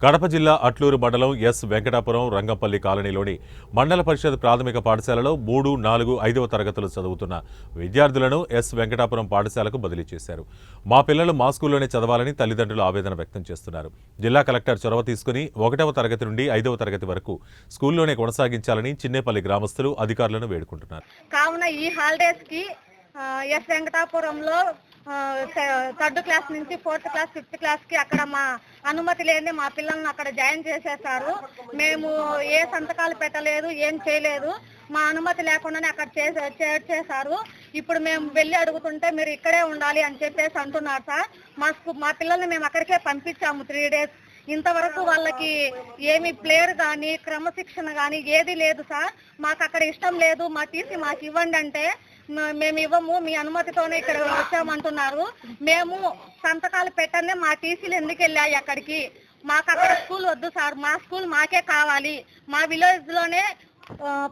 కడప జిల్లా అట్లూరు మండలం ఎస్ వెంకటాపురం రంగంపల్లి కాలనీలోని మండల పరిషత్ ప్రాథమిక పాఠశాలలో 3, 4, 5వ తరగతులు చదువుతున్న విద్యార్థులను ఎస్ వెంకటాపురం పాఠశాలకు బదిలీ చేశారు. మా పిల్లలు మా స్కూల్లోనే చదవాలని తల్లిదండ్రులు ఆవేదన వ్యక్తం చేస్తున్నారు. జిల్లా కలెక్టర్ చొరవ తీసుకుని 1వ తరగతి నుండి 5వ తరగతి వరకు స్కూల్లోనే కొనసాగించాలని చిన్నేపల్లి గ్రామస్తులు అధికారులను వేడుకుంటున్నారు. కావున ఈ హాలిడేస్ కి ఎస్ వెంకటాపురంలో 3rd క్లాస్ నుంచి 4th క్లాస్ 5th క్లాస్ కి అక్కడ మా అనుమతి లేని మా పిల్లల్ని అక్కడ జాయిన్ చేసేసారు. మేము ఏ సంతకాలు పెట్టలేదు, ఏం చేయలేదు. మా అనుమతి లేకుండానే అక్కడ చేర్చేశారు. ఇప్పుడు మేము వెళ్ళి అడుగుతుంటే మీరు ఇక్కడే ఉండాలి అని చెప్పేసి అంటున్నారు సార్. మా పిల్లల్ని మేము అక్కడికే పంపించాము 3 డేస్. ఇంతవరకు వాళ్ళకి ఏమి ప్లేయర్ కానీ క్రమశిక్షణ కానీ ఏది లేదు సార్. మాకు అక్కడ ఇష్టం లేదు, మా టీసీ మాకు ఇవ్వండి అంటే మేము ఇవ్వము, మీ అనుమతితోనే ఇక్కడ వచ్చామంటున్నారు. మేము సంతకాలు పెట్టనే మా టీసీలు ఎందుకు వెళ్ళాయి అక్కడికి? మాకు అక్కడ స్కూల్ వద్దు సార్, మా స్కూల్ మాకే కావాలి. మా విలేజ్ లోనే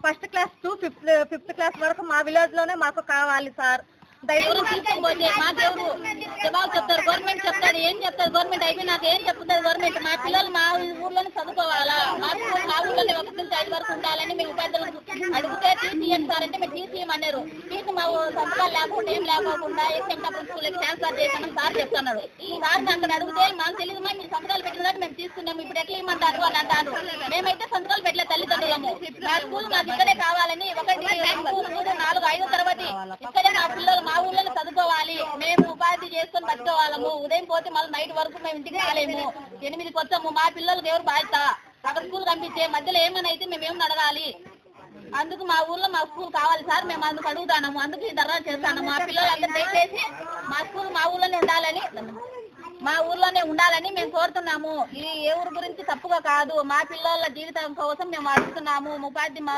1st class to 5th class వరకు మా విలేజ్ లోనే మాకు కావాలి సార్. ఎవరు తీసుకుపోతే మాకెవరు జవాబు చెప్తారు? గవర్నమెంట్ చెప్తారు. ఏం చెప్తారు గవర్నమెంట్? అయిపోయినాక ఏం చెప్తారు గవర్నమెంట్? మా పిల్లలు మా ఊర్లోనే చదువుకోవాలా? మా స్కూల్ మా ఊర్లోనే 1 నుంచి 5 వరకు ఉండాలని మేము ఉపాధ్యాయులకు అడిగితే టీసీ అన్నారు. మేము టీసీ అన్నారు. టీసీ మా సంతకాలు లేకుండా ఏం లేకోకుండా ఎక్కింటప్పుడు స్కూల్కి ట్రాన్స్ఫర్ చేసామని సార్ చెప్తున్నారు. సార్ అక్కడ అడిగితే మాకు తెలియదు, మీరు సంతకాలు పెట్టినట్టు మేము తీసుకున్నాము, ఇప్పుడు ఎట్లా ఇమ్మంటారు అని అంటారు. మేమైతే సంతకాలు పెట్టలేదు తల్లిదండ్రులము. మా స్కూల్ మాకు ఇక్కడే కావాలని 1, 2, 3, 4, 5వ తరగతి ఇక్కడే మా పిల్లలు మా ఊళ్ళో చదువుకోవాలి. మేము ఉపాధి చేసుకొని బతుకోవాలము. ఉదయం పోతే మళ్ళీ నైట్ వరకు మేము ఇంటికి రాలేము. 8కి వచ్చాము. మా పిల్లలకి ఎవరు బాధ్యత? అక్కడ స్కూల్ పంపించే మధ్యలో ఏమైనా అయితే మేము ఏమి అడగాలి? అందుకు మా ఊర్లో మా స్కూల్ కావాలి సార్. మేము అందుకు అడుగుతాము, అందుకు ఈ ధర్నా చేస్తాను. మా పిల్లలు అందరూ దయచేసి మా స్కూల్ మా ఊర్లోనే ఉండాలని మేము కోరుతున్నాము. ఈ ఏ ఊరు గురించి తప్పుగా కాదు, మా పిల్లల జీవితం కోసం మేము అడుగుతున్నాము. ఉపాధి మాకు